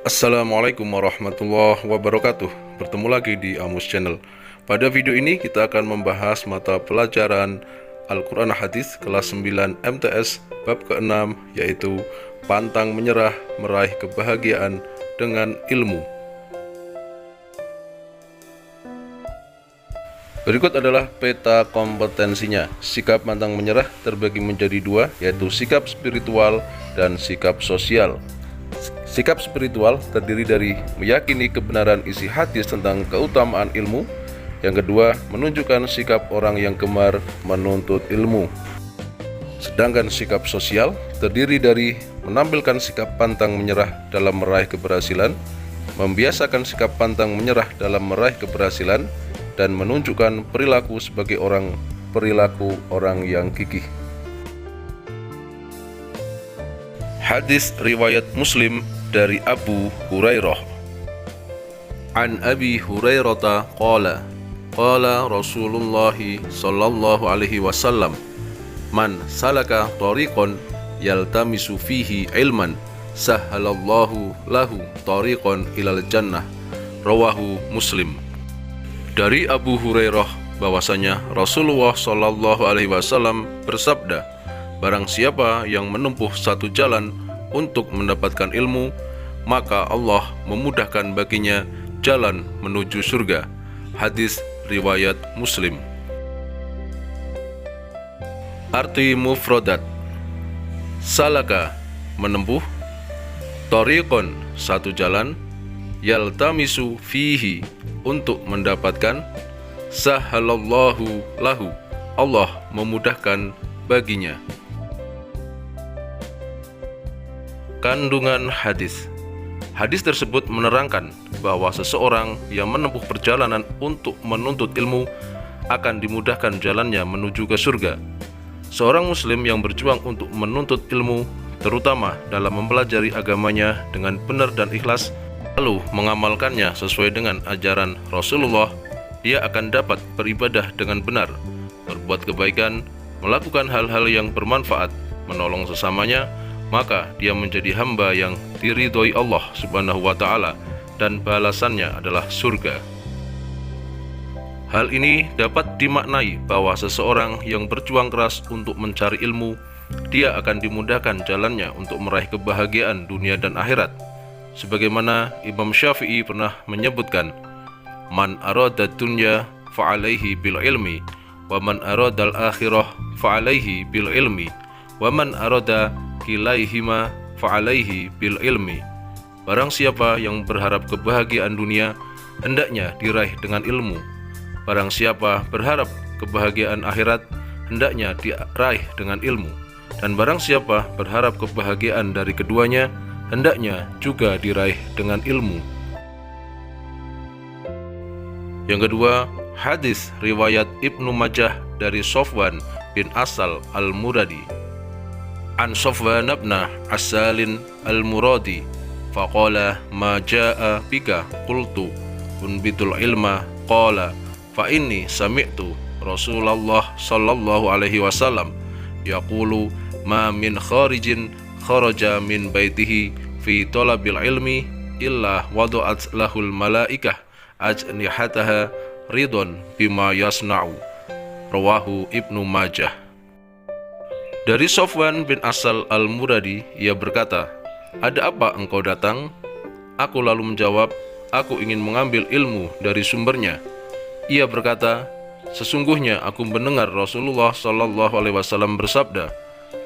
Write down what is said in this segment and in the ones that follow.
Assalamualaikum warahmatullahi wabarakatuh. Bertemu lagi di Amus Channel. Pada video ini kita akan membahas mata pelajaran Al-Quran Hadis kelas 9 MTS bab ke-6, yaitu pantang menyerah meraih kebahagiaan dengan ilmu. Berikut adalah peta kompetensinya. Sikap pantang menyerah terbagi menjadi dua, yaitu sikap spiritual dan sikap sosial. Sikap spiritual terdiri dari meyakini kebenaran isi hadis tentang keutamaan ilmu. Yang kedua, menunjukkan sikap orang yang gemar menuntut ilmu. Sedangkan sikap sosial terdiri dari menampilkan sikap pantang menyerah dalam meraih keberhasilan, membiasakan sikap pantang menyerah dalam meraih keberhasilan, dan menunjukkan perilaku sebagai perilaku orang yang gigih. Hadis riwayat Muslim dari Abu Hurairah. An Abi Hurairah qala Rasulullah sallallahu alaihi wasallam, man salaka tariqan yaltamisu fihi ilman sahhalallahu lahu tariqan ilal jannah. Rawahu Muslim. Dari Abu Hurairah bahwasanya Rasulullah sallallahu alaihi wasallam bersabda, barang siapa yang menempuh satu jalan untuk mendapatkan ilmu, maka Allah memudahkan baginya jalan menuju surga. Hadis riwayat Muslim. Arti mufradat: salaka menempuh, tariqon satu jalan, yaltamisu fihi untuk mendapatkan, sahhalallahu lahu Allah memudahkan baginya. Kandungan hadis. Hadis tersebut menerangkan bahwa seseorang yang menempuh perjalanan untuk menuntut ilmu akan dimudahkan jalannya menuju ke surga. Seorang muslim yang berjuang untuk menuntut ilmu, terutama dalam mempelajari agamanya dengan benar dan ikhlas, lalu mengamalkannya sesuai dengan ajaran Rasulullah, dia akan dapat beribadah dengan benar, berbuat kebaikan, melakukan hal-hal yang bermanfaat, menolong sesamanya, maka dia menjadi hamba yang diridhoi Allah Subhanahu wa ta'ala, dan balasannya adalah surga. Hal ini dapat dimaknai bahwa seseorang yang berjuang keras untuk mencari ilmu, dia akan dimudahkan jalannya untuk meraih kebahagiaan dunia dan akhirat. Sebagaimana Imam Syafi'i pernah menyebutkan, man arada dunya fa'alaihi bil ilmi, wa man aradal akhirah fa'alaihi bil ilmi, wa man arada kilaihima fa'alaihi bil ilmi. Barang siapa yang berharap kebahagiaan dunia, hendaknya diraih dengan ilmu. Barang siapa berharap kebahagiaan akhirat, hendaknya diraih dengan ilmu. Dan barang siapa berharap kebahagiaan dari keduanya, hendaknya juga diraih dengan ilmu. Yang kedua, hadis riwayat Ibnu Majah dari Sofwan bin Asal al-Muradi. An Sofwan bin Asalin al-Muradi faqala ma jaa bika qultu unbitul ilma qala fa inni sami'tu Rasulullah sallallahu alaihi wasallam yaqulu ma min kharijin kharaja min baitihi fi talabil ilmi illa wada'at lahul malaikah ajnihataha ridon bima yasna'u. Rawahu Ibnu Majah. Dari Sofwan bin Asal al-Muradi, ia berkata, ada apa engkau datang? Aku lalu menjawab, aku ingin mengambil ilmu dari sumbernya. Ia berkata, sesungguhnya aku mendengar Rasulullah sallallahu alaihi wasallam bersabda,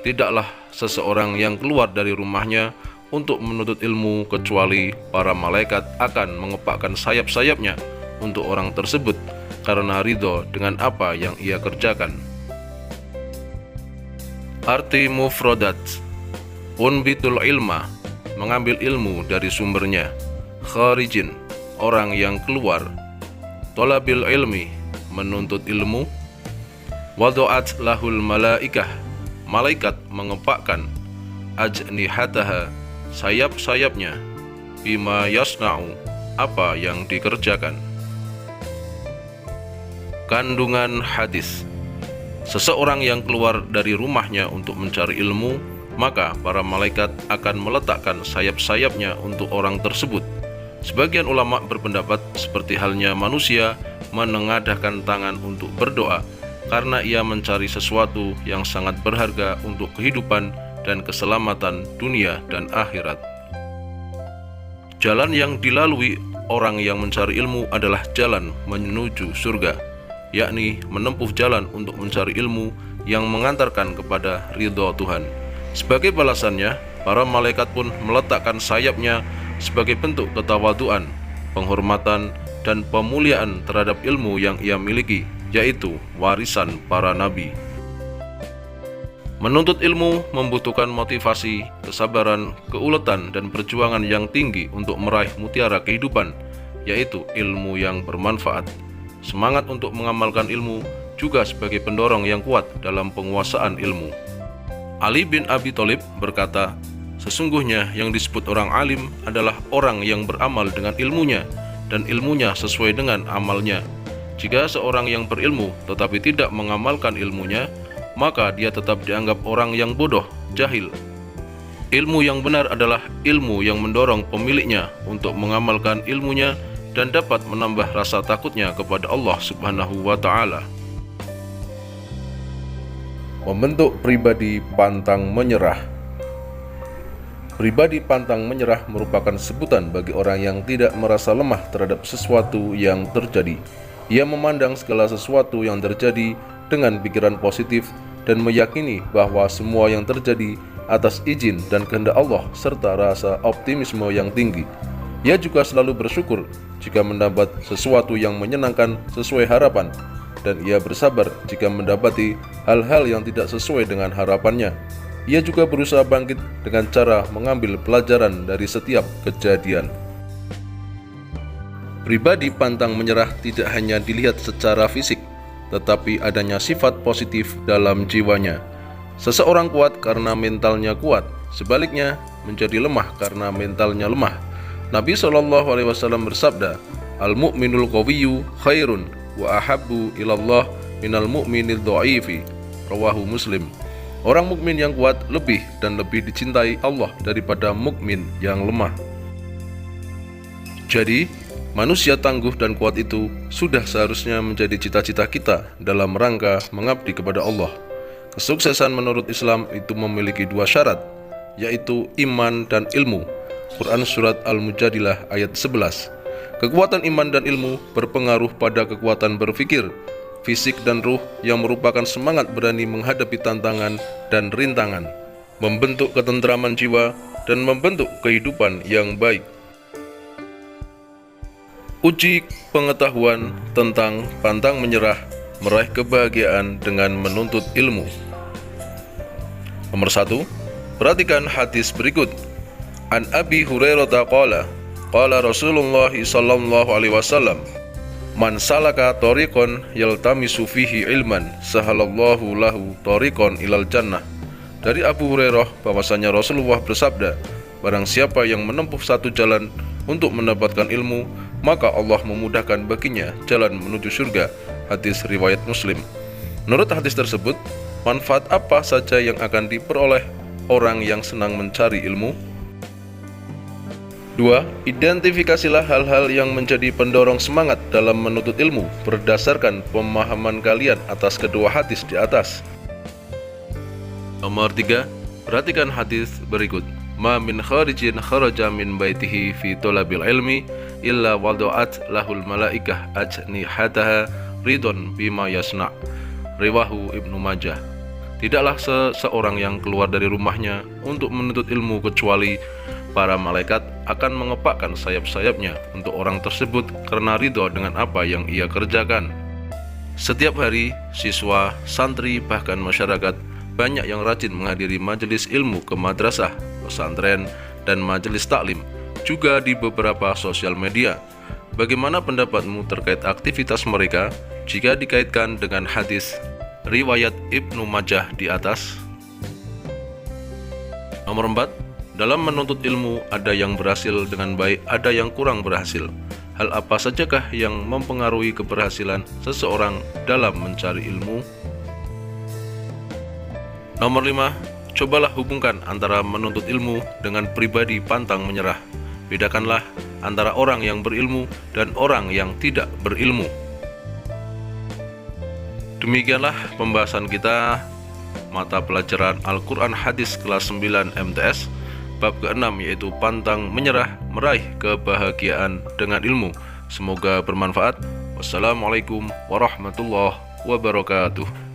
tidaklah seseorang yang keluar dari rumahnya untuk menuntut ilmu kecuali para malaikat akan mengepakkan sayap-sayapnya untuk orang tersebut karena ridho dengan apa yang ia kerjakan. Arti mufradat: unbitul ilma, mengambil ilmu dari sumbernya. Kharijin, orang yang keluar. Talabil ilmi, menuntut ilmu. Wadu'at lahul malaikah, malaikat mengepakkan. Ajnihataha, sayap-sayapnya. Bima yasna'u, apa yang dikerjakan. Kandungan hadis: seseorang yang keluar dari rumahnya untuk mencari ilmu, maka para malaikat akan meletakkan sayap-sayapnya untuk orang tersebut. Sebagian ulama berpendapat seperti halnya manusia menengadahkan tangan untuk berdoa karena ia mencari sesuatu yang sangat berharga untuk kehidupan dan keselamatan dunia dan akhirat. Jalan yang dilalui orang yang mencari ilmu adalah jalan menuju surga, yakni menempuh jalan untuk mencari ilmu yang mengantarkan kepada ridho Tuhan. Sebagai balasannya, para malaikat pun meletakkan sayapnya sebagai bentuk ketawaduan, penghormatan, dan pemuliaan terhadap ilmu yang ia miliki, yaitu warisan para nabi. Menuntut ilmu membutuhkan motivasi, kesabaran, keuletan, dan perjuangan yang tinggi untuk meraih mutiara kehidupan, yaitu ilmu yang bermanfaat. Semangat untuk mengamalkan ilmu juga sebagai pendorong yang kuat dalam penguasaan ilmu. Ali bin Abi Thalib berkata, "Sesungguhnya yang disebut orang alim adalah orang yang beramal dengan ilmunya, dan ilmunya sesuai dengan amalnya. Jika seorang yang berilmu tetapi tidak mengamalkan ilmunya, maka dia tetap dianggap orang yang bodoh, jahil. Ilmu yang benar adalah ilmu yang mendorong pemiliknya untuk mengamalkan ilmunya dan dapat menambah rasa takutnya kepada Allah Subhanahu wa Ta'ala." Membentuk pribadi pantang menyerah. Pribadi pantang menyerah merupakan sebutan bagi orang yang tidak merasa lemah terhadap sesuatu yang terjadi. Ia memandang segala sesuatu yang terjadi dengan pikiran positif dan meyakini bahwa semua yang terjadi atas izin dan kehendak Allah serta rasa optimisme yang tinggi. Ia juga selalu bersyukur jika mendapat sesuatu yang menyenangkan sesuai harapan, dan ia bersabar jika mendapati hal-hal yang tidak sesuai dengan harapannya. Ia juga berusaha bangkit dengan cara mengambil pelajaran dari setiap kejadian. Pribadi pantang menyerah tidak hanya dilihat secara fisik, tetapi adanya sifat positif dalam jiwanya. Seseorang kuat karena mentalnya kuat, sebaliknya menjadi lemah karena mentalnya lemah. Nabi SAW bersabda, "Al-mu'minul qawiyyu khairun wa ahabbu ilallah minal mu'minil dha'ifi." Rawahu Muslim. Orang mukmin yang kuat lebih dan lebih dicintai Allah daripada mukmin yang lemah. Jadi, manusia tangguh dan kuat itu sudah seharusnya menjadi cita-cita kita dalam rangka mengabdi kepada Allah. Kesuksesan menurut Islam itu memiliki dua syarat, yaitu iman dan ilmu. Quran Surat Al-Mujadilah ayat 11. Kekuatan iman dan ilmu berpengaruh pada kekuatan berpikir, fisik dan ruh yang merupakan semangat berani menghadapi tantangan dan rintangan, membentuk ketentraman jiwa, dan membentuk kehidupan yang baik. Uji pengetahuan tentang pantang menyerah, meraih kebahagiaan dengan menuntut ilmu. Nomor 1, perhatikan hadis berikut. An Abi Hurairah qala, qala Rasulullah sallallahu alaihi wasallam, "Man salaka tariqan yaltamisu fihi ilman, sahalallahu lahu tariqan ilal jannah." Dari Abu Hurairah bahwasanya Rasulullah bersabda, barang siapa yang menempuh satu jalan untuk mendapatkan ilmu, maka Allah memudahkan baginya jalan menuju surga. Hadis riwayat Muslim. Menurut hadis tersebut, manfaat apa saja yang akan diperoleh orang yang senang mencari ilmu? 2. Identifikasilah hal-hal yang menjadi pendorong semangat dalam menuntut ilmu berdasarkan pemahaman kalian atas kedua hadis di atas. Nomor 3. Perhatikan hadis berikut. Ma min kharijin kharaja min baitihi fi talabil ilmi illa wada'at lahul malaikah ajnihataha ridon bima yasna. Riwahu Ibnu Majah. Tidaklah seseorang yang keluar dari rumahnya untuk menuntut ilmu kecuali para malaikat akan mengepakkan sayap-sayapnya untuk orang tersebut karena ridho dengan apa yang ia kerjakan. Setiap hari, siswa, santri, bahkan masyarakat banyak yang rajin menghadiri majelis ilmu ke madrasah, pesantren, dan majelis taklim, juga di beberapa sosial media. Bagaimana pendapatmu terkait aktivitas mereka jika dikaitkan dengan hadis riwayat Ibnu Majah di atas? Nomor 4. Dalam menuntut ilmu, ada yang berhasil dengan baik, ada yang kurang berhasil. Hal apa sajakah yang mempengaruhi keberhasilan seseorang dalam mencari ilmu? Nomor 5. Cobalah hubungkan antara menuntut ilmu dengan pribadi pantang menyerah. Bedakanlah antara orang yang berilmu dan orang yang tidak berilmu. Demikianlah pembahasan kita mata pelajaran Al-Quran Hadis kelas 9 MTS bab ke-6, yaitu pantang menyerah meraih kebahagiaan dengan ilmu. Semoga bermanfaat. Wassalamualaikum warahmatullahi wabarakatuh.